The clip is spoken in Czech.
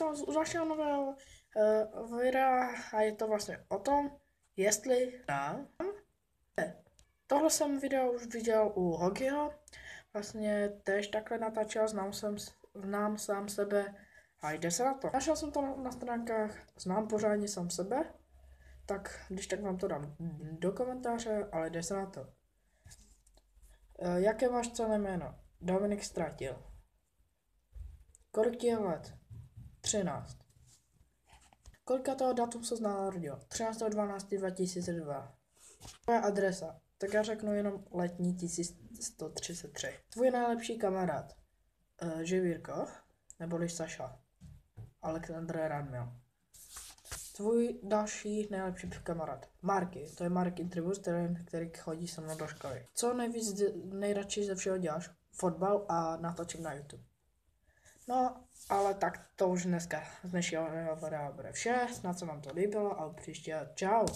to z dalšího nového videa a je to vlastně o tom, jestli nám. Tohle jsem video už viděl u Hogiho, vlastně tež takhle natáčel, znám sám sebe a jde se na to. Našel jsem to na stránkách, znám pořádně sám sebe, tak když tak vám to dám do komentáře, ale jde se na to. Jaké máš celé jméno? Dominik Stratil. Kolik ti je let? 13. Kolika toho datum se narodil? 13.12.2002. Tvoje adresa? Tak já řeknu jenom letní 1133. Tvůj nejlepší kamarád? Živírko? Neboli Saša? Alexandr Radmil. Tvůj další nejlepší kamarád? Marky. To je Marky Tribus, který chodí se mnou do školy. Co nejradši ze všeho děláš? Fotbal a natáčím na YouTube. No, ale tak to už dneska z dnešního videa bude vše, snad se vám to líbilo a příště čau.